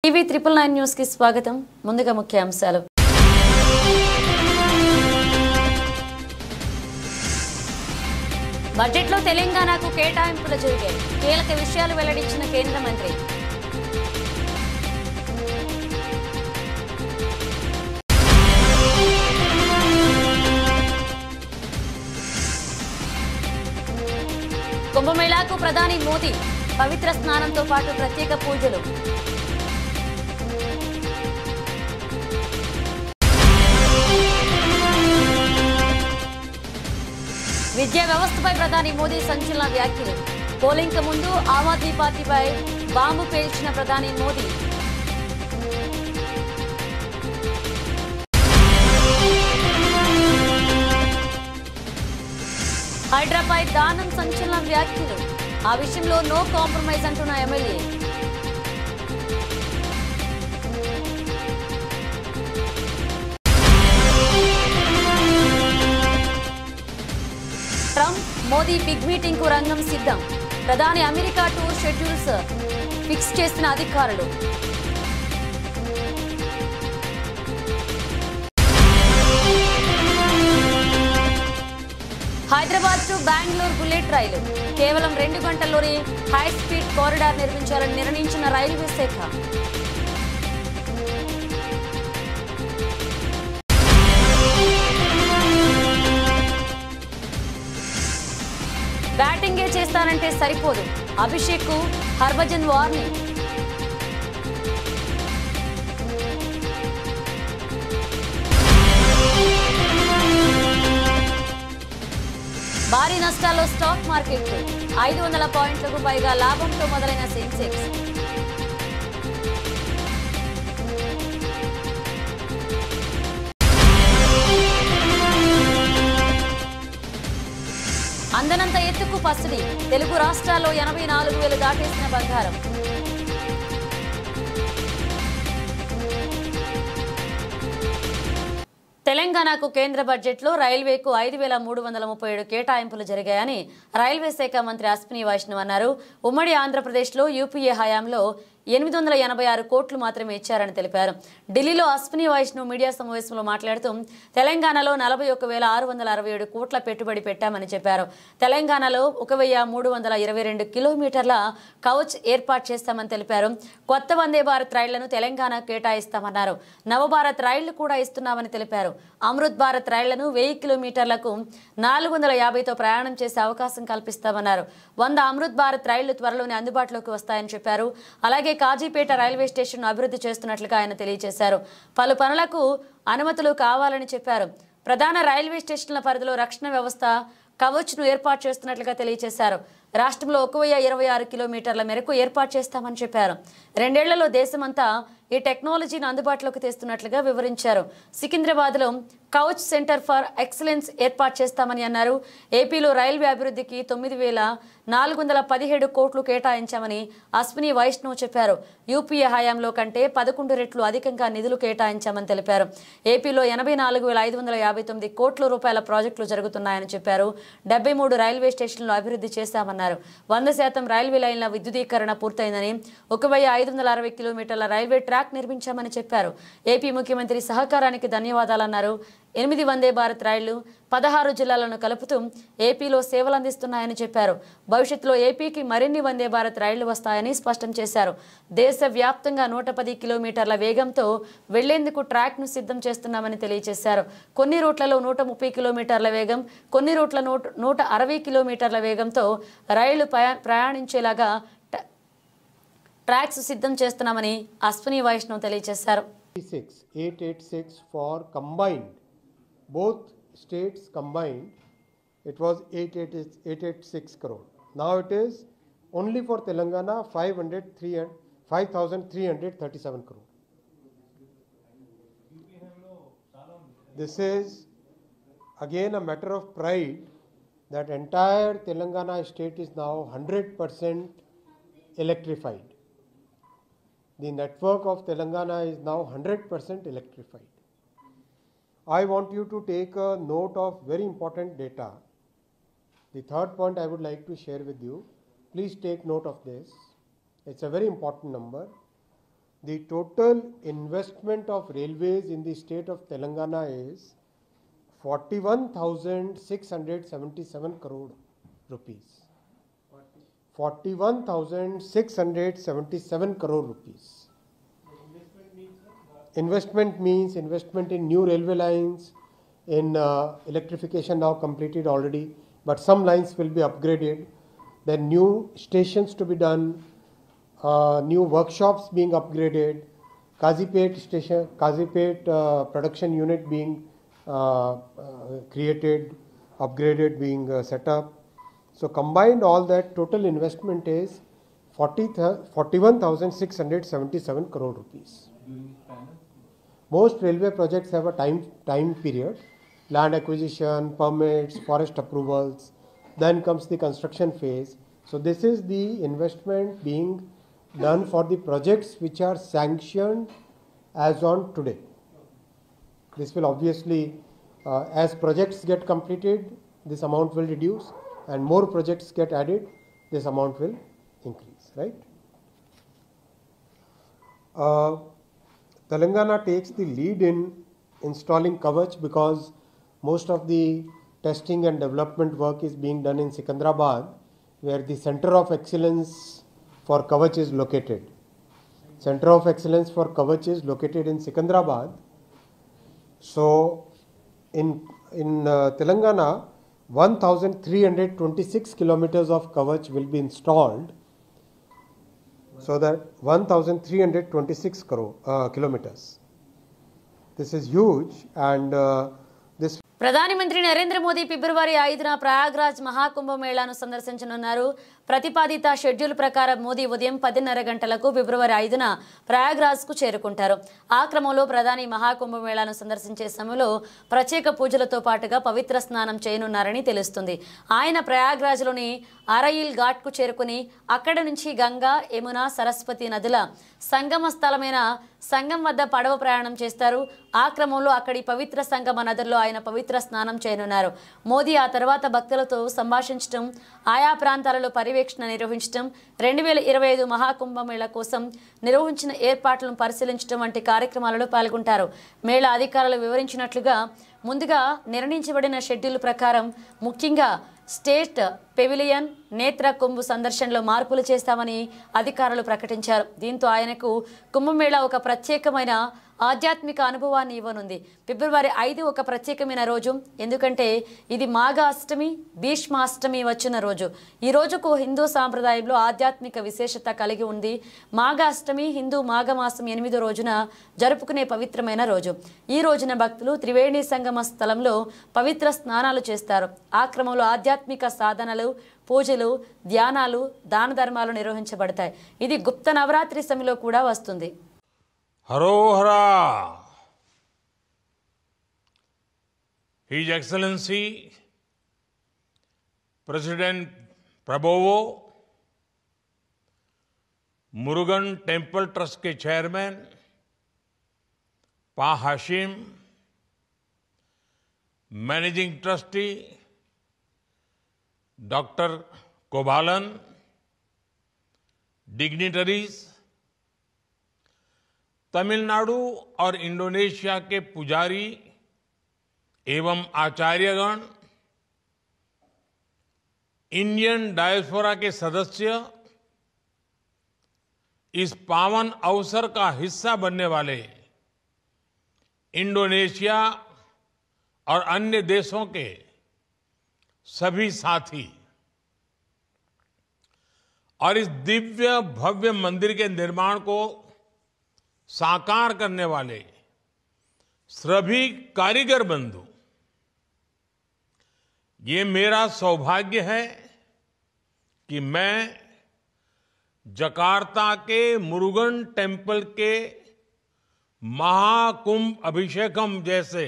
TV 999 news కి స్వాగతం. ముందుగా ముఖ్యాంశాలు. బడ్జెట్లో తెలంగాణకు కేటాయింపులు జరిగాయి. కీలక విషయాలు వెల్లడించిన కేంద్ర మంత్రి. కుంభమేళాకు ప్రధాని మోదీ పవిత్ర స్నానంతో పాటు ప్రత్యేక పూజలు. విద్యా వ్యవస్థపై ప్రధాని మోదీ సంచలన వ్యాఖ్యలు. పోలింగ్ ముందు ఆమ్ ఆద్మీ పార్టీపై బాంబు పేల్చిన ప్రధాని మోదీ. హైడ్రాపై దానం సంచలన వ్యాఖ్యలు. ఆ విషయంలో నో కాంప్రమైజ్ అంటున్న MLA. Trump Modi big meeting కు రంగం సిద్ధం. ప్రధాని అమెరికా టూర్ షెడ్యూల్స్ ఫిక్స్ చేసిన అధికారులు. హైదరాబాద్ టు బెంగళూరు బుల్లెట్ రైలు కేవలం 2 గంటల్లోనే హై స్పీడ్ కారిడార్ నిర్మించాలని నిర్ణయించిన రైల్వే శాఖ. బ్యాటింగే చేస్తానంటే సరిపోదు, అభిషేక్ కు హర్భజన్ వార్నింగ్. భారీ నష్టాల్లో స్టాక్ మార్కెట్లు. 500 పాయింట్లకు పైగా లాభంతో మొదలైన సెన్సెక్స్. అందనంత ఎత్తుకు పసిడి. తెలుగు రాష్ట్రాల్లో 84,000 దాటేసిన బంగారం. తెలంగాణకు కేంద్ర బడ్జెట్లో రైల్వేకు 5,337 కేటాయింపులు జరిగాయని రైల్వే శాఖ మంత్రి అశ్విని వైష్ణవ్ అన్నారు. ఉమ్మడి ఆంధ్రప్రదేశ్లో యూపీఏ హయాంలో 886 కోట్లు మాత్రమే ఇచ్చారని తెలిపారు. ఢిల్లీలో అశ్విని వైష్ణవ్ మీడియా సమావేశంలో మాట్లాడుతూ తెలంగాణలో 41,667 కోట్ల పెట్టుబడి పెట్టామని చెప్పారు. తెలంగాణలో 1,322 కిలోమీటర్ల కవచ్ ఏర్పాటు చేస్తామని తెలిపారు. కొత్త వందే భారత్ రైళ్లను తెలంగాణ కేటాయిస్తామన్నారు. నవభారత్ రైళ్లు కూడా ఇస్తున్నామని తెలిపారు. అమృత్ భారత్ రైళ్లను 1000 కిలోమీటర్లకు 450తో ప్రయాణం చేసే అవకాశం కల్పిస్తామన్నారు. 100 అమృత్ భారత్ రైళ్లు త్వరలోనే అందుబాటులోకి వస్తాయని చెప్పారు. అలాగే కాజీపేట రైల్వే స్టేషన్ అభివృద్ధి చేస్తున్నట్లుగా ఆయన తెలియజేశారు. పలు పనులకు అనుమతులు కావాలని చెప్పారు. ప్రధాన రైల్వే స్టేషన్ల పరిధిలో రక్షణ వ్యవస్థ కవచ్ను ఏర్పాటు చేస్తున్నట్లుగా తెలియజేశారు. రాష్ట్రంలో 1,026 కిలోమీటర్ల మేరకు ఏర్పాటు చేస్తామని చెప్పారు. 2 ఏళ్లలో దేశమంతా ఈ టెక్నాలజీని అందుబాటులోకి తెస్తున్నట్లుగా వివరించారు. సికింద్రాబాద్లో కౌచ్ సెంటర్ ఫర్ ఎక్సలెన్స్ ఏర్పాటు చేస్తామని అన్నారు. ఏపీలో రైల్వే అభివృద్ధికి 9,417 కోట్లు కేటాయించామని అశ్విని వైష్ణవ్ చెప్పారు. యూపీఏ హయాంలో కంటే 11 రెట్లు అధికంగా నిధులు కేటాయించామని తెలిపారు. ఏపీలో 84,559 కోట్ల రూపాయల ప్రాజెక్టులు జరుగుతున్నాయని చెప్పారు. 73 రైల్వే స్టేషన్లు అభివృద్ధి చేశామన్నారు. 100% రైల్వే లైన్ల విద్యుదీకరణ పూర్తయిందని, 1,560 కిలోమీటర్ల రైల్వే ట్రాక్ నిర్మించామని చెప్పారు. ఏపీ ముఖ్యమంత్రి సహకారానికి ధన్యవాదాలన్నారు. 8 వందే భారత్ రైళ్లు 16 జిల్లాలను కలుపుతూ ఏపీలో సేవలందిస్తున్నాయని చెప్పారు. భవిష్యత్తులో ఏపీకి మరిన్ని వందే భారత్ రైళ్లు వస్తాయని స్పష్టం చేశారు. దేశవ్యాప్తంగా 110 కిలోమీటర్ల వేగంతో వెళ్లేందుకు ట్రాక్ ను సిద్ధం చేస్తున్నామని తెలియజేశారు. కొన్ని రూట్లలో 130 కిలోమీటర్ల వేగం, కొన్ని రూట్ల 160 కిలోమీటర్ల వేగంతో రైళ్లు ప్రయాణించేలాగా ట్రాక్స్ సిద్ధం చేస్తున్నామని అశ్విని వైష్ణవ్ తెలియజేశారు. 886 for combined, both states combined, it was 886 crore. Now it is only for Telangana 5,337 crore. This is again a matter of pride that entire Telangana state is now 100% electrified. The network of Telangana is now 100% electrified. I want you to take a note of very important data. The third point I would like to share with you. Please take note of this. It's a very important number. the total investment of railways in the state of Telangana is 41,677 crore rupees. 41,677 crore rupees. Investment means investment in new railway lines, in electrification now completed already, but some lines will be upgraded. Then new stations to be done, new workshops being upgraded, Kazipet station, Kazipet production unit being created, upgraded, being set up. So combined all that total investment is 41,677 crore rupees. Most railway projects have a time period, land acquisition, permits, forest approvals, then comes the construction phase. So this is the investment being done for the projects which are sanctioned as on today. This will obviously, as projects get completed, this amount will reduce, and more projects get added, this amount will increase, right? Telangana takes the lead in installing Kavach because most of the testing and development work is being done in Secunderabad, where the Center of Excellence for Kavach is located. Center of Excellence for Kavach is located in Secunderabad. So, in Telangana, 1,326 kilometers of Kavach will be installed. So that 1,326 kilometers. This is huge, and this. ప్రధాని మంత్రి నరేంద్ర మోదీ ఫిబ్రవరి 5న ప్రయాగ్రాజ్ మహాకుంభ మేళాను సందర్శించనున్నారు. ప్రతిపాదిత schedule ప్రకారం మోదీ ఉదయం 10:30 గంటలకు ఫిబ్రవరి 5న ప్రయాగ్రాజ్కు చేరుకుంటారు. ఆ క్రమంలో ప్రధాని మహాకుంభ మేళాను సందర్శించే సమయంలో ప్రత్యేక పూజలతో పాటుగా పవిత్ర స్నానం చేయనున్నారని తెలుస్తుంది. ఆయన ప్రయాగ్రాజ్లోని అరయిల్ ఘాట్కు చేరుకుని అక్కడి నుంచి గంగా, యమున, సరస్వతి నదుల సంగమ స్థలమైన సంగం వద్ద పడవ ప్రయాణం చేస్తారు. ఆ క్రమంలో అక్కడి పవిత్ర సంగమ నదుల్లో ఆయన పవిత్ర స్నానం చేయనున్నారు. మోదీ ఆ తర్వాత భక్తులతో సంభాషించడం, ఆయా ప్రాంతాలలో పర్యవేక్షణ నిర్వహించడం, 2025 మహాకుంభమేళ కోసం నిర్వహించిన ఏర్పాట్లను పరిశీలించడం వంటి కార్యక్రమాలలో పాల్గొంటారు. మేళా అధికారులు వివరించినట్లుగా ముందుగా నిర్ణయించబడిన షెడ్యూల్ ప్రకారం ముఖ్యంగా స్టేట్ పెవిలియన్, నేత్ర కుంభ్ సందర్శనలో మార్పులు చేస్తామని అధికారులు ప్రకటించారు. దీంతో ఆయనకు కుంభమేళా ఒక ప్రత్యేకమైన ఆధ్యాత్మిక అనుభవాన్ని ఇవ్వనుంది. ఫిబ్రవరి 5 ఒక ప్రత్యేకమైన రోజు, ఎందుకంటే ఇది మాఘ అష్టమి, భీష్మాష్టమి వచ్చిన రోజు. ఈ రోజుకు హిందూ సాంప్రదాయంలో ఆధ్యాత్మిక విశేషత కలిగి ఉంది. మాఘ అష్టమి హిందూ మాఘమాసం 8వ రోజున జరుపుకునే పవిత్రమైన రోజు. ఈ రోజున భక్తులు త్రివేణి సంగమ స్థలంలో పవిత్ర స్నానాలు చేస్తారు. ఆ క్రమంలో ఆధ్యాత్మిక సాధనలు, పూజలు, ధ్యానాలు, దాన ధర్మాలు నిర్వహించబడతాయి. ఇది గుప్త నవరాత్రి సమయంలో కూడా వస్తుంది. Harohara His Excellency President Prabowo, Murugan temple trust के chairman Pa Hashim, managing trustee doctor Kobalan, dignitaries, Tamil Nadu और इंडोनेशिया के पुजारी एवं आचार्यगण, इंडियन डायस्पोरा के सदस्य, इस पावन अवसर का हिस्सा बनने वाले इंडोनेशिया और अन्य देशों के सभी साथी और इस दिव्य भव्य मंदिर के निर्माण को साकार करने वाले सभी कारीगर बंधु, ये मेरा सौभाग्य है कि मैं जकार्ता के मुरुगन टेम्पल के महाकुंभ अभिषेकम जैसे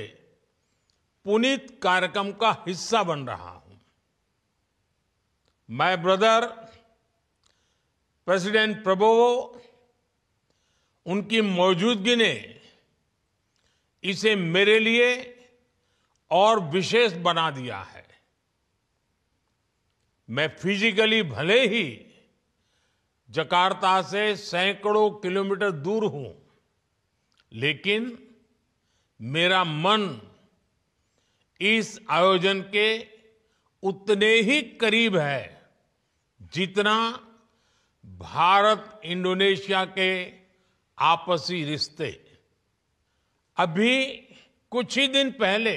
पुनीत कार्यक्रम का हिस्सा बन रहा हूं. माय ब्रदर प्रेसिडेंट प्रबोवो, उनकी मौजूदगी ने इसे मेरे लिए और विशेष बना दिया है. मैं फिजिकली भले ही जकार्ता से सैकड़ों किलोमीटर दूर हूं, लेकिन मेरा मन इस आयोजन के उतने ही करीब है जितना भारत इंडोनेशिया के आपसी रिश्ते। अभी कुछ ही दिन पहले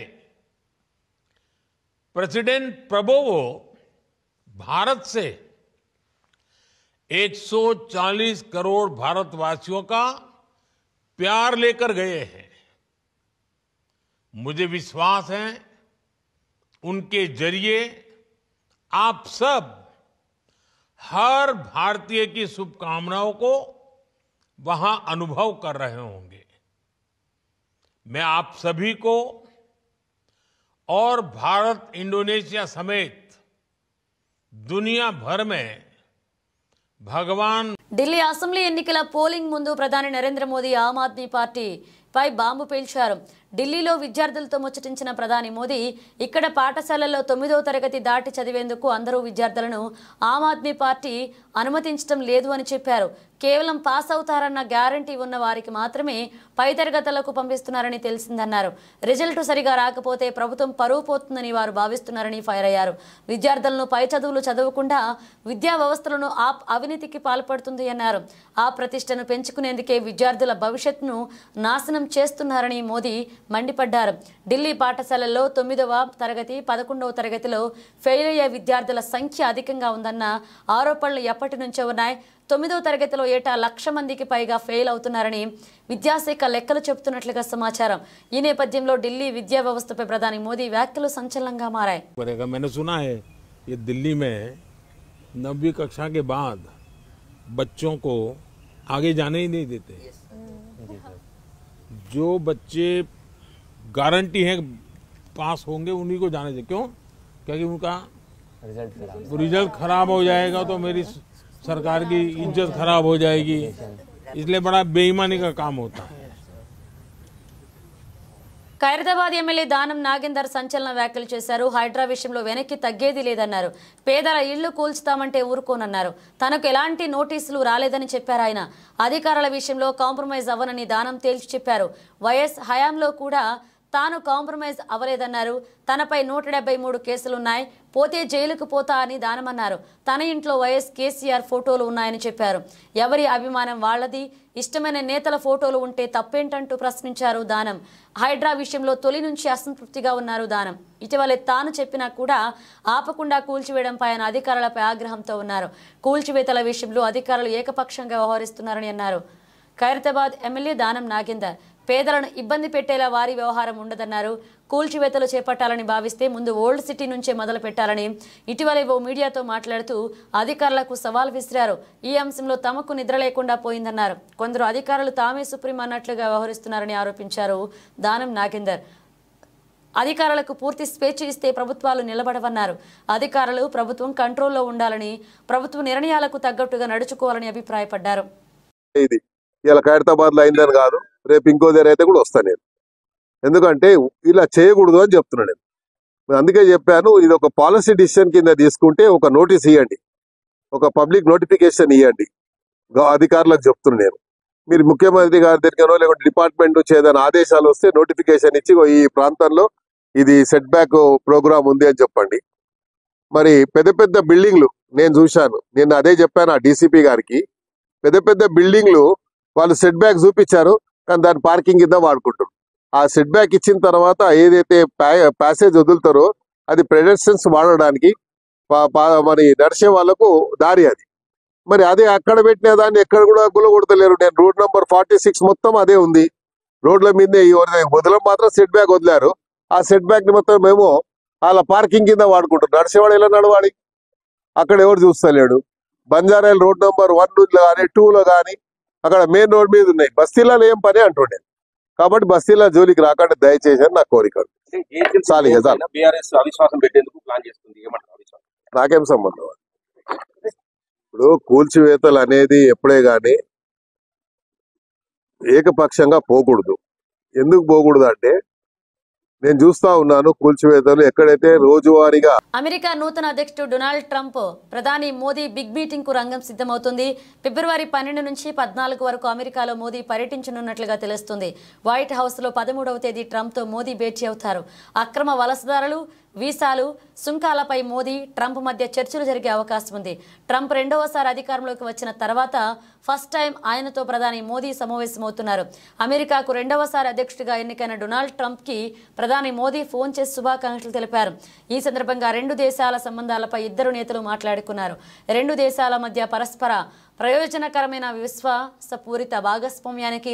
प्रेसिडेंट प्रबोवो भारत से 140 करोड़ भारतवासियों का प्यार लेकर गए हैं। मुझे विश्वास है उनके जरिए आप सब हर भारतीय की शुभकामनाओं को वहां अनुभव कर रहे होंगे। मैं आप सभी को और भारत इंडोनेशिया समेत दुनिया भर में भगवान ఢిల్లీ అసెంబ్లీ ఎన్నికల పోలింగ్ ముందు ప్రధాని నరేంద్ర మోదీ ఆమ్ ఆద్మీ పార్టీపై బాంబు పేల్చారు. ఢిల్లీలో విద్యార్థులతో ముచ్చటించిన ప్రధాని మోదీ ఇక్కడ పాఠశాలల్లో 9వ తరగతి దాటి చదివేందుకు అందరూ విద్యార్థులను ఆమ్ ఆద్మీ పార్టీ అనుమతించడం లేదు అని చెప్పారు. కేవలం పాస్ అవుతారన్న గ్యారంటీ ఉన్న వారికి మాత్రమే పై తరగతులకు పంపిస్తున్నారని తెలిసిందన్నారు. రిజల్ట్ సరిగా రాకపోతే ప్రభుత్వం పరువు పోతుందని వారు భావిస్తున్నారని ఫైర్ అయ్యారు. విద్యార్థులను పై చదువులు చదవకుండా విద్యా వ్యవస్థలను అవినీతికి పాల్పడుతుంది అన్నారు. ఆ ప్రతిష్టను పెంచుకునేందుకే విద్యార్థుల భవిష్యత్తును నాశనం చేస్తున్నారని మోదీ మండిపడ్డారు. ఢిల్లీ పాఠశాలల్లో 9వ తరగతి 11వ తరగతిలో ఫెయిల్ అయ్యే విద్యార్థుల సంఖ్య అధికంగా ఉందన్న ఆరోపణలు ఎప్పటి నుంచో ఉన్నాయి. 9వ తరగతిలో ఏటా 1,00,000 మందికి పైగా ఫెయిల్ అవుతున్నారని విద్యాశాఖ లెక్కలు చెబుతున్నట్లుగా సమాచారం. ఈ నేపథ్యంలో ఢిల్లీ విద్యా వ్యవస్థపై ప్రధాని మోదీ వ్యాఖ్యలు సంచలనంగా మారాయి. मैंने सुना है ये दिल्ली में 9वीं कक्षा के बाद बच्चों को आगे जाने ही नहीं देते। जो बच्चे गारंटी है पास होंगे उन्हीं को जाने देते। क्यों? क्योंकि उनका रिजल्ट खराब हो जाएगा तो मेरी सरकार की इज्जत खराब हो जाएगी, इसलिए बड़ा बेईमानी का काम होता है। ఖైరతాబాద్ ఎమ్మెల్యే దానం నాగేందర్ సంచలన వ్యాఖ్యలు చేశారు. హైడ్రా విషయంలో వెనక్కి తగ్గేది లేదన్నారు. పేదల ఇళ్లు కూల్చుతామంటే ఊరుకోనన్నారు. తనకు ఎలాంటి నోటీసులు రాలేదని చెప్పారు ఆయన. అధికారుల విషయంలో కాంప్రమైజ్ అవ్వనని దానం తేల్చి చెప్పారు. వైఎస్ హయాంలో కూడా తాను కాంప్రమైజ్ అవ్వలేదన్నారు. తనపై 173 కేసులున్నాయి, పోతే జైలుకు పోతా అని దానమన్నారు. తన ఇంట్లో వైఎస్ కేసీఆర్ ఫోటోలు ఉన్నాయని చెప్పారు. ఎవరి అభిమానం వాళ్లది, ఇష్టమైన నేతల ఫోటోలు ఉంటే తప్పేంటంటూ ప్రశ్నించారు దానం. హైడ్రా విషయంలో తొలి నుంచి అసంతృప్తిగా ఉన్నారు దానం. ఇటీవలే తాను చెప్పినా కూడా ఆపకుండా కూల్చివేయడంపై ఆయన అధికారులపై ఆగ్రహంతో ఉన్నారు. కూల్చివేతల విషయంలో అధికారులు ఏకపక్షంగా వ్యవహరిస్తున్నారని అన్నారు. ఖైరతాబాద్ ఎమ్మెల్యే దానం నాగేందర్ పేదలను ఇబ్బంది పెట్టేలా వారి వ్యవహారం ఉండదన్నారు. కూల్చివేతలు చేపట్టాలని భావిస్తే ముందు ఓల్డ్ సిటీ నుంచే మొదలు పెట్టాలని ఇటీవలే ఓ మీడియాతో మాట్లాడుతూ అధికారులకు సవాల్ విసిరారు. ఈ అంశంలో తమకు నిద్ర లేకుండా పోయిందన్నారు. కొందరు అధికారులు తామే సుప్రీం అన్నట్లుగా వ్యవహరిస్తున్నారని ఆరోపించారు దానం నాగేందర్. అధికారులకు పూర్తి స్వేచ్ఛ ఇస్తే ప్రభుత్వాలు నిలబడవన్నారు. అధికారులు ప్రభుత్వం కంట్రోల్లో ఉండాలని, ప్రభుత్వ నిర్ణయాలకు తగ్గట్టుగా నడుచుకోవాలని అభిప్రాయపడ్డారు. ఇలా ఖైరతాబాద్ లో అయిందని కాదు, రేపు ఇంకో దగ్గర అయితే కూడా వస్తాను నేను. ఎందుకంటే ఇలా చేయకూడదు అని చెప్తున్నాను నేను. అందుకే చెప్పాను, ఇది ఒక పాలసీ డిసిషన్ కింద తీసుకుంటే ఒక నోటీస్ ఇవ్వండి, ఒక పబ్లిక్ నోటిఫికేషన్ ఇవ్వండి అధికారులకు చెప్తున్నాను నేను. మీరు ముఖ్యమంత్రి గారి దగ్గరనో లేకుంటే డిపార్ట్మెంట్ నుంచి ఏదైనా ఆదేశాలు వస్తే నోటిఫికేషన్ ఇచ్చి ఈ ప్రాంతంలో ఇది సెట్ బ్యాక్ ప్రోగ్రామ్ ఉంది అని చెప్పండి. మరి పెద్ద పెద్ద బిల్డింగ్లు నేను చూశాను, నేను అదే చెప్పాను ఆ డీసీపీ గారికి. పెద్ద పెద్ద బిల్డింగ్లు వాళ్ళు సెట్ బ్యాక్ చూపించారు, కానీ దాని పార్కింగ్ కింద వాడుకుంటారు. ఆ సెట్ బ్యాక్ ఇచ్చిన తర్వాత ఏదైతే ప్యాసేజ్ వదులుతారో అది పెడెస్ట్రియన్స్ వాడడానికి మరి నడిచే వాళ్ళకు దారి అది. మరి అదే అక్కడ పెట్టిన దాన్ని ఎక్కడ కూడా గులగొడతలేరు. నేను రోడ్ నంబర్ 46 మొత్తం అదే ఉంది. రోడ్ల మీదే వదలం మాత్రం సెట్ బ్యాక్ వదిలారు. ఆ సెట్ బ్యాక్ ని మొత్తం మేము వాళ్ళ పార్కింగ్ కింద వాడుకుంటారు. నడిచేవాడు ఎలా నడవాలి, అక్కడ ఎవరు చూస్తలేడు. బంజారాయిల్ రోడ్ నంబర్ 1 కానీ 2లో కానీ అక్కడ మెయిన్ రోడ్ మీద ఉన్నాయి. బస్తీలలో ఏం పని అంటుండే. కాబట్టి బస్తీల జోలికి రాకుండా దయచేసి నా కోరిక. నాకేం సంబంధం. ఇప్పుడు కూల్చివేతలు అనేది ఎప్పుడే గాని ఏకపక్షంగా పోకూడదు. ఎందుకు పోకూడదు అంటే నేను చూస్తా ఉన్నాను కూల్చివేతలు ఎక్కడైతే రోజువారీగా. అమెరికా నూతన అధ్యక్షుడు డొనాల్డ్ ట్రంప్ ప్రధాని మోదీ బిగ్ మీటింగ్ కు రంగం సిద్ధమవుతుంది. ఫిబ్రవరి 12 నుంచి 14 వరకు అమెరికాలో మోదీ పర్యటించనున్నట్లుగా తెలుస్తుంది. వైట్ హౌస్ లో 13వ తేదీ ట్రంప్ తో మోదీ భేటీ అవుతారు. అక్రమ వలసదారులు, వీసాలు, సుంకాలపై మోదీ ట్రంప్ మధ్య చర్చలు జరిగే అవకాశం ఉంది. ట్రంప్ రెండవసారి అధికారంలోకి వచ్చిన తర్వాత ఫస్ట్ టైం ఆయనతో ప్రధాని మోదీ సమావేశమవుతున్నారు. అమెరికాకు రెండవసారి అధ్యక్షుడిగా ఎన్నికైన డొనాల్డ్ ట్రంప్ కి ప్రధాని మోదీ ఫోన్ చేసి శుభాకాంక్షలు తెలిపారు. ఈ సందర్భంగా రెండు దేశాల సంబంధాలపై ఇద్దరు నేతలు మాట్లాడుకున్నారు. రెండు దేశాల మధ్య పరస్పర ప్రయోజనకరమైన విశ్వాసపూరిత భాగస్వామ్యానికి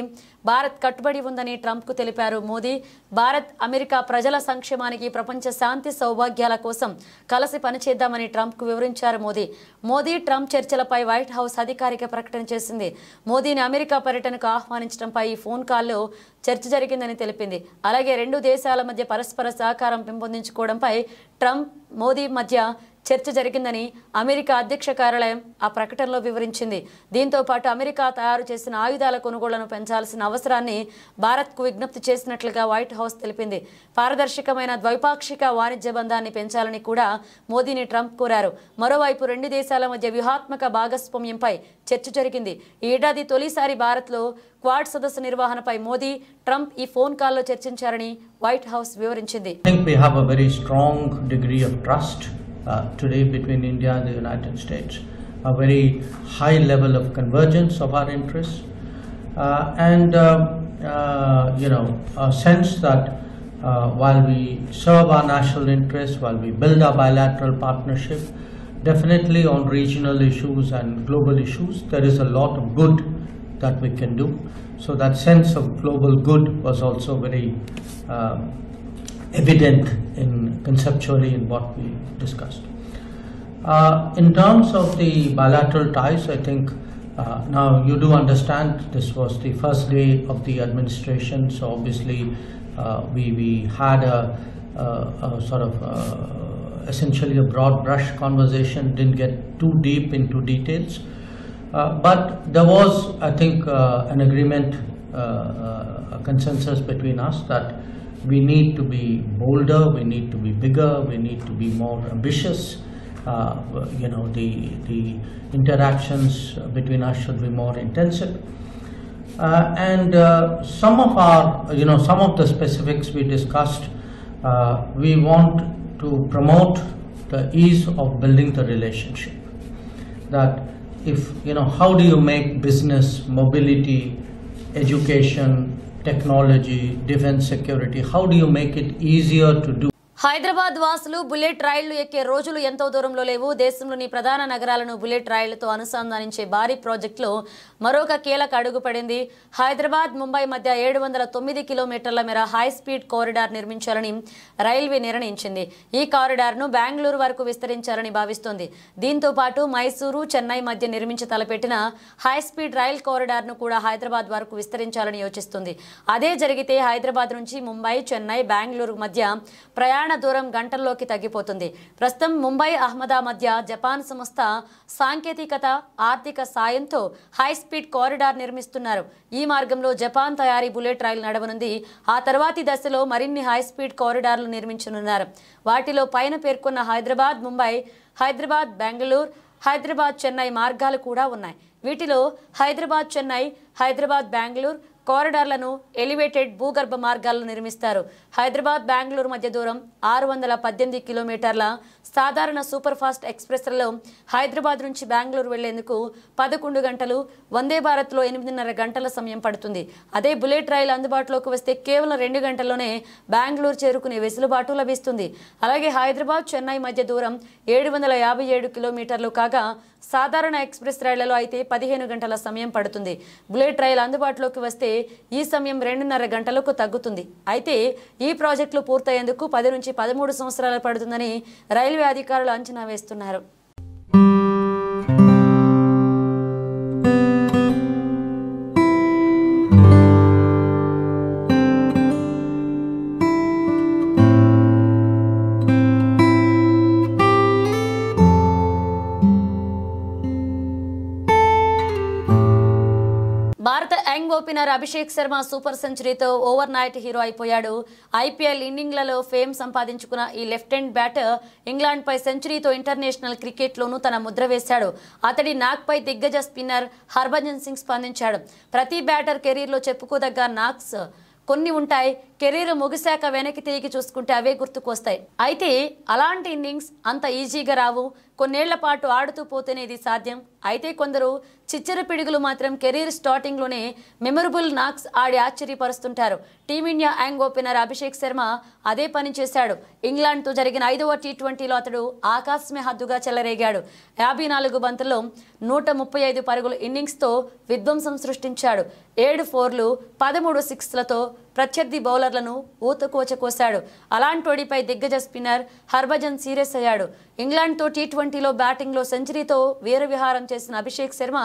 భారత్ కట్టుబడి ఉందని ట్రంప్కు తెలిపారు మోదీ. భారత్ అమెరికా ప్రజల సంక్షేమానికి, ప్రపంచ శాంతి సౌభాగ్యాల కోసం కలిసి పనిచేద్దామని ట్రంప్కు వివరించారు మోదీ ట్రంప్ చర్చలపై వైట్ హౌస్ అధికారిక ప్రకటన చేసింది. మోదీని అమెరికా పర్యటనకు ఆహ్వానించడంపై ఈ ఫోన్ కాల్లో చర్చ జరిగిందని తెలిపింది. అలాగే రెండు దేశాల మధ్య పరస్పర సహకారం పెంపొందించుకోవడంపై ట్రంప్ మోదీ మధ్య చర్చ జరిగిందని అమెరికా అధ్యక్ష కార్యాలయం ఆ ప్రకటనలో వివరించింది. దీంతో పాటు అమెరికా తయారు చేసిన ఆయుధాల కొనుగోళ్లను పెంచాల్సిన అవసరాన్ని భారత్కు విజ్ఞప్తి చేసినట్లుగా వైట్ హౌస్ తెలిపింది. పారదర్శకమైన ద్వైపాక్షిక వాణిజ్య బంధాన్ని పెంచాలని కూడా మోదీని ట్రంప్ కోరారు. మరోవైపు రెండు దేశాల మధ్య వ్యూహాత్మక భాగస్వామ్యంపై చర్చ జరిగింది. ఈ ఏడాది తొలిసారి భారత్లో క్వాడ్ సదస్సు నిర్వహణపై మోదీ, ట్రంప్ ఈ ఫోన్ కాల్లో చర్చించారని వైట్ హౌస్ వివరించింది. Today between India and the United States, a very high level of convergence of our interests, and a sense that while we serve our national interests, while we build our bilateral partnership, definitely on regional issues and global issues, there is a lot of good that we can do. So that sense of global good was also very evident in conceptually in what we discussed. In terms of the bilateral ties, I think now you do understand this was the first day of the administration, so obviously we had a sort of essentially a broad brush conversation, didn't get too deep into details, but there was, I think, an agreement, a consensus between us that we need to be bolder, we need to be bigger, we need to be more ambitious. The interactions between us should be more intensive. And some of our, some of the specifics we discussed, we want to promote the ease of building the relationship. That if, how do you make business, mobility, education, technology, defense security, how do you make it easier to do? Hyderabad వాసులు bullet రైళ్లు ఎక్కే రోజులు ఎంతో దూరంలో లేవు. దేశంలోని ప్రధాన నగరాలను బుల్లెట్ రైళ్లతో అనుసంధానించే భారీ ప్రాజెక్టులో మరొక కీలక అడుగు పడింది. హైదరాబాద్ ముంబై మధ్య 709 కిలోమీటర్ల మేర హై స్పీడ్ కారిడార్ నిర్మించాలని రైల్వే నిర్ణయించింది. ఈ కారిడార్ను బెంగళూరు వరకు విస్తరించాలని భావిస్తోంది. దీంతో పాటు మైసూరు, చెన్నై మధ్య నిర్మించి తలపెట్టిన హై స్పీడ్ రైల్ కారిడార్ను కూడా హైదరాబాద్ వరకు విస్తరించాలని యోచిస్తుంది. అదే జరిగితే హైదరాబాద్ నుంచి ముంబై, చెన్నై, బెంగళూరు మధ్య ప్రయాణ దూరం గంటల్లోకి తగ్గిపోతుంది. ప్రస్తుతం ముంబై, అహ్మదాబాద్ మధ్య జపాన్ సంస్థ సాంకేతికత, ఆర్థిక సాయంతో హై స్పీడ్ కారిడార్ నిర్మిస్తున్నారు. ఈ మార్గంలో జపాన్ తయారీ బుల్లెట్ రైలు నడవనుంది. ఆ తర్వాతి దశలో మరిన్ని హై స్పీడ్ కారిడార్లు నిర్మించనున్నారు. వాటిలో పైన పేర్కొన్న హైదరాబాద్ ముంబై, హైదరాబాద్ బెంగళూరు, హైదరాబాద్ చెన్నై మార్గాలు కూడా ఉన్నాయి. వీటిలో హైదరాబాద్ చెన్నై, హైదరాబాద్ బెంగళూరు కారిడార్లను ఎలివేటెడ్ భూగర్భ మార్గాలను నిర్మిస్తారు. హైదరాబాద్ బెంగళూరు మధ్య దూరం 618 కిలోమీటర్ల. సాధారణ సూపర్ ఫాస్ట్ ఎక్స్ప్రెస్లలో హైదరాబాద్ నుంచి బెంగళూరు వెళ్లేందుకు 11 గంటలు, వందే భారత్లో 8.5 గంటల సమయం పడుతుంది. అదే బుల్లెట్ రైలు అందుబాటులోకి వస్తే కేవలం 2 గంటల్లోనే బెంగళూరు చేరుకునే వెసులుబాటు లభిస్తుంది. అలాగే హైదరాబాద్ చెన్నై మధ్య దూరం 757 కిలోమీటర్లు కాగా సాధారణ ఎక్స్ప్రెస్ రైళ్లలో అయితే 15 గంటల సమయం పడుతుంది. బుల్లెట్ రైలు అందుబాటులోకి వస్తే ఈ సమయం 2.5 గంటలకు తగ్గుతుంది. అయితే ఈ ప్రాజెక్టులు పూర్తయ్యేందుకు 10 నుంచి 13 సంవత్సరాలు పడుతుందని రైల్వే అధికారులు అంచనా వేస్తున్నారు. భారత young opener Abhishek Sharma super సెంచరీతో ఓవర్ నైట్ హీరో అయిపోయాడు. ఐపీఎల్ ఇన్నింగ్లలో ఫేమ్ సంపాదించుకున్న ఈ లెఫ్ట్ హ్యాండ్ బ్యాటర్ ఇంగ్లాండ్పై సెంచరీతో ఇంటర్నేషనల్ క్రికెట్లోనూ తన ముద్ర వేశాడు. అతడి నాక్పై దిగ్గజ స్పిన్నర్ హర్భజన్ సింగ్ స్పందించాడు. ప్రతి బ్యాటర్ కెరీర్లో చెప్పుకోదగ్గ నాక్స్ కొన్ని ఉంటాయి. కెరీర్ ముగిశాక వెనక్కి తిరిగి చూసుకుంటే అవే గుర్తుకొస్తాయి. అయితే అలాంటి ఇన్నింగ్స్ అంత ఈజీగా రావు. కొన్నేళ్ల పాటు ఆడుతూ పోతేనే ఇది సాధ్యం. అయితే కొందరు చిచ్చర పిడుగులు మాత్రం కెరీర్ స్టార్టింగ్లోనే మెమరబుల్ నాక్స్ ఆడి ఆశ్చర్యపరుస్తుంటారు. Team India young opener Abhishek Sharma అదే పని చేశాడు. ఇంగ్లాండ్తో జరిగిన 5వ టీ20లో అతడు ఆకాశమే హద్దుగా చెలరేగాడు. 54 బంతుల్లో 135 పరుగుల ఇన్నింగ్స్తో విధ్వంసం సృష్టించాడు. 7 4లు 13 6లతో ప్రత్యర్థి బౌలర్లను ఊతకోచ కోశాడు. అలాంటోడిపై దిగ్గజ స్పిన్నర్ హర్భజన్ సీరియస్ అయ్యాడు. ఇంగ్లాండ్తో టీ20లో బ్యాటింగ్లో సెంచరీతో వీరవిహారం చేసిన అభిషేక్ శర్మ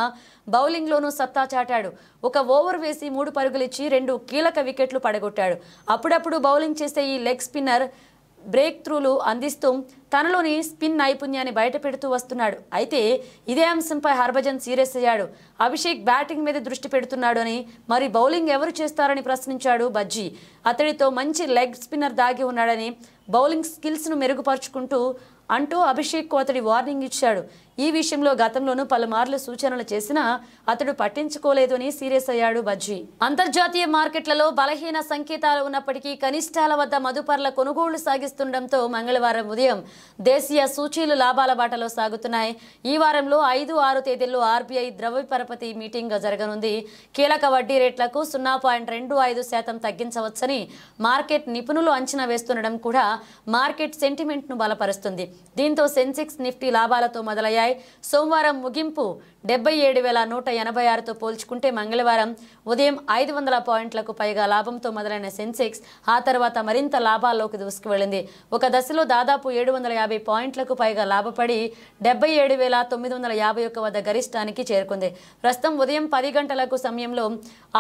బౌలింగ్లోనూ సత్తా చాటాడు. ఒక ఓవర్ వేసి 3 పరుగులిచ్చి 2 కీలక వికెట్లు పడగొట్టాడు. అప్పుడప్పుడు బౌలింగ్ చేసే ఈ లెగ్ స్పిన్నర్ బ్రేక్ త్రూలు అందిస్తూ తనలోని స్పిన్ నైపుణ్యాన్ని బయటపెడుతూ వస్తున్నాడు. అయితే ఇదే అంశంపై హర్భజన్ సీరియస్ అయ్యాడు. అభిషేక్ బ్యాటింగ్ మీద దృష్టి పెడుతున్నాడు అని, మరి బౌలింగ్ ఎవరు చేస్తారని ప్రశ్నించాడు బజ్జీ. అతడితో మంచి లెగ్ స్పిన్నర్ దాగి ఉన్నాడని, బౌలింగ్ స్కిల్స్ను మెరుగుపరుచుకుంటూ అంటూ అభిషేక్కు అతడి వార్నింగ్ ఇచ్చాడు. ఈ విషయంలో గతంలోనూ పలుమార్లు సూచనలు చేసినా అతడు పట్టించుకోలేదు అని సీరియస్ అయ్యాడు బజ్జీ. అంతర్జాతీయ మార్కెట్లలో బలహీన సంకేతాలు ఉన్నప్పటికీ కనిష్టాల వద్ద మదుపర్ల కొనుగోళ్లు సాగిస్తుండటంతో మంగళవారం ఉదయం దేశీయ సూచీలు లాభాల బాటలో సాగుతున్నాయి. ఈ వారంలో 5, 6 తేదీల్లో ఆర్బీఐ ద్రవ్య పరపతి మీటింగ్ జరగనుంది. కీలక వడ్డీ రేట్లకు 0.25% తగ్గించవచ్చని మార్కెట్ నిపుణులు అంచనా వేస్తుండడం కూడా మార్కెట్ సెంటిమెంట్ను బలపరుస్తుంది. దీంతో సెన్సెక్స్, నిఫ్టీ లాభాలతో మొదలయ్యాయి. సోమవారం ముగింపు 77,186తో పోల్చుకుంటే మంగళవారం ఉదయం 500 పాయింట్లకు పైగా లాభంతో మొదలైన సెన్సెక్స్ ఆ తర్వాత మరింత లాభాల్లోకి దూసుకువెళ్లింది. ఒక దశలో దాదాపు 750 పాయింట్లకు పైగా లాభపడి 77,951 వద్ద గరిష్టానికి చేరుకుంది. ప్రస్తుతం ఉదయం 10 గంటలకు సమయంలో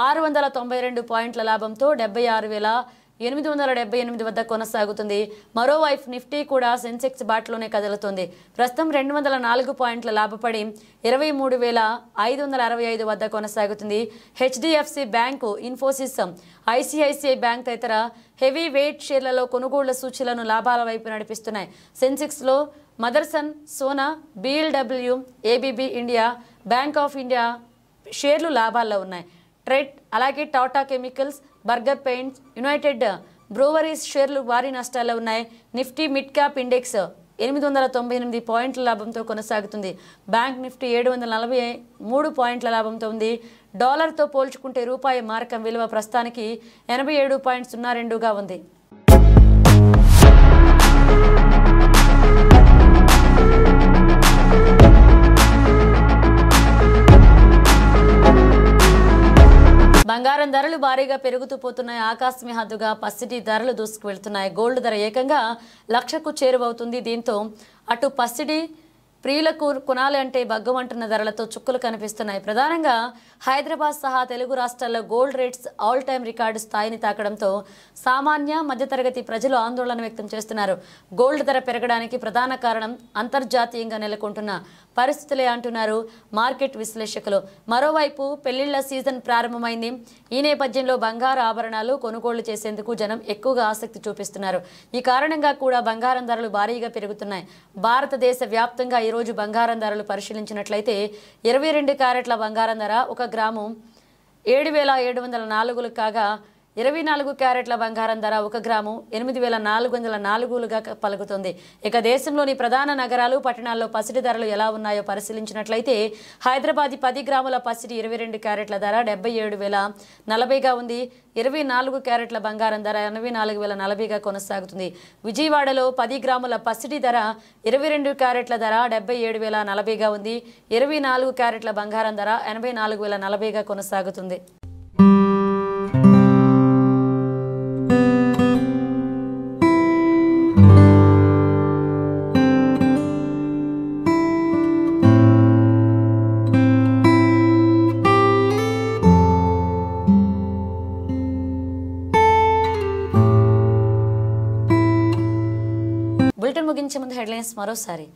692 పాయింట్ల లాభంతో 76,878 వద్ద కొనసాగుతుంది. మరోవైపు నిఫ్టీ కూడా సెన్సెక్స్ బాటలోనే కదులుతుంది. ప్రస్తుతం 204 పాయింట్ల లాభపడి 23,565 వద్ద కొనసాగుతుంది. HDFC Bank, Infosys, ICICI Bank తదితర హెవీ వెయిట్ షేర్లలో కొనుగోళ్ల సూచీలను లాభాల వైపు నడిపిస్తున్నాయి. సెన్సెక్స్లో Motherson, Sona, BLW, ABB India, Bank of India షేర్లు లాభాల్లో ఉన్నాయి. ట్రెడ్, అలాగే Tata Chemicals, Berger Paints, United Breweries షేర్లు భారీ నష్టాల్లో ఉన్నాయి. నిఫ్టీ మిడ్ క్యాప్ ఇండెక్స్ 898 పాయింట్ల లాభంతో కొనసాగుతుంది. బ్యాంక్ నిఫ్టీ 743 పాయింట్ల లాభంతో ఉంది. డాలర్తో పోల్చుకుంటే రూపాయి మారకం విలువ ప్రస్తుతానికి 87.02గా ఉంది. బంగారం ధరలు భారీగా పెరుగుతూ పోతున్నాయి. ఆకాశమే హద్దుగా పసిడి ధరలు దూసుకు వెళ్తున్నాయి. గోల్డ్ ధర ఏకంగా 1,00,000కు చేరువవుతుంది. దీంతో అటు పసిడి ప్రియులకు కొనాలి అంటే బగ్గమంటున్న ధరలతో చుక్కలు కనిపిస్తున్నాయి. ప్రధానంగా హైదరాబాద్ సహా తెలుగు రాష్ట్రాల్లో gold rates all time record స్థాయిని తాకడంతో సామాన్య మధ్యతరగతి ప్రజలు ఆందోళన వ్యక్తం చేస్తున్నారు. గోల్డ్ ధర పెరగడానికి ప్రధాన కారణం అంతర్జాతీయంగా నెలకొంటున్న పరిస్థితులే అంటున్నారు మార్కెట్ విశ్లేషకులు. మరోవైపు పెళ్లిళ్ల సీజన్ ప్రారంభమైంది. ఈ నేపథ్యంలో బంగారు ఆభరణాలు కొనుగోళ్లు చేసేందుకు జనం ఎక్కువగా ఆసక్తి చూపిస్తున్నారు. ఈ కారణంగా కూడా బంగారం ధరలు భారీగా పెరుగుతున్నాయి. భారతదేశ వ్యాప్తంగా ఈరోజు బంగారం ధరలు పరిశీలించినట్లయితే 22 క్యారెట్ల బంగారం ధర 1 గ్రాము 7,704 కాగా 24 క్యారెట్ల బంగారం ధర 1 గ్రాము 8,404గా పలుకుతుంది. ఇక దేశంలోని ప్రధాన నగరాలు, పట్టణాల్లో పసిడి ధరలు ఎలా ఉన్నాయో పరిశీలించినట్లయితే హైదరాబాద్ 10 గ్రాముల పసిడి 22 క్యారెట్ల ధర 77,040గా ఉంది. 24 క్యారెట్ల బంగారం ధర 84,040గా కొనసాగుతుంది. విజయవాడలో 10 గ్రాముల పసిడి ధర 22 క్యారెట్ల ధర 77,040గా ఉంది. 24 క్యారెట్ల బంగారం ధర 84,040గా కొనసాగుతుంది. బులెటిన్ ముగించే ముందు హెడ్లైన్స్ మరోసారి.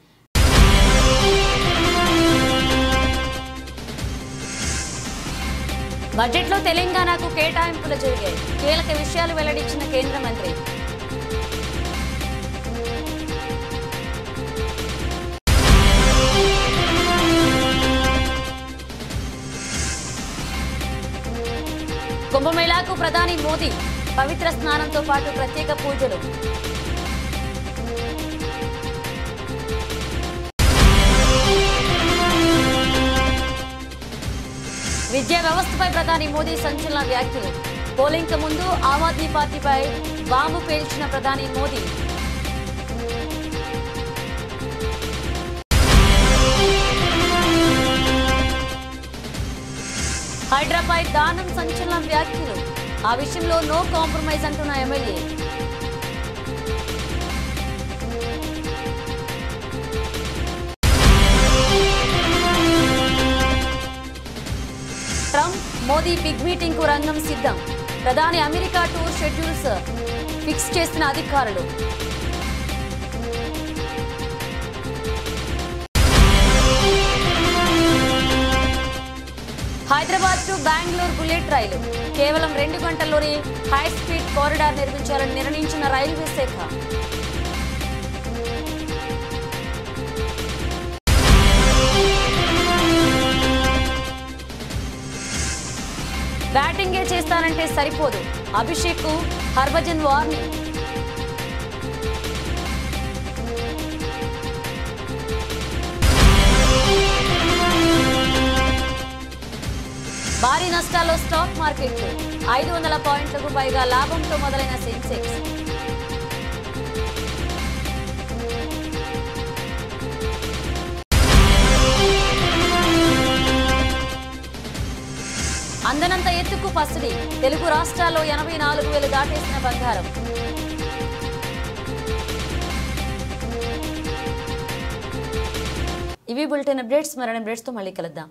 బడ్జెట్లో తెలంగాణకు కేటాయింపులు జరిగాయి. కీలక విషయాలు వెల్లడించిన కేంద్ర మంత్రి. కుంభమేళాకు ప్రధాని మోదీ పవిత్ర స్నానంతో పాటు ప్రత్యేక పూజలు. విద్యా వ్యవస్థపై ప్రధాని మోదీ సంచలన వ్యాఖ్యలు. పోలింగ్ ముందు ఆమ్ ఆద్మీ పార్టీపై బాంబు పేల్చిన ప్రధాని మోదీ. హైడ్రాపై దానం సంచలన వ్యాఖ్యలు. ఆ విషయంలో నో కాంప్రమైజ్ అంటున్న MLA. Trump Modi big meeting కు రంగం సిద్ధం. ప్రధాని అమెరికా టూర్ షెడ్యూల్స్ ఫిక్స్ చేసిన అధికారులు. హైదరాబాద్ టు బెంగళూరు బుల్లెట్ రైలు కేవలం 2 గంటల్లోనే హై స్పీడ్ కారిడార్ నిర్మించాలని నిర్ణయించిన రైల్వే శాఖ. బ్యాటింగే చేస్తానంటే సరిపోదు, అభిషేక్ కు హర్భజన్ వార్నింగ్. భారీ నష్టాల్లో స్టాక్ మార్కెట్లు. 500 పాయింట్లకు పైగా లాభంతో మొదలైన సెన్సెక్స్. అందనంత ఎత్తుకు పసిడి. తెలుగు రాష్ట్రాల్లో 84,000 దాటేసిన బంగారం. ఇవి బులెటిన్ అప్డేట్స్. మరిన్ని అప్డేట్స్ తో మళ్ళీ కలుద్దాం.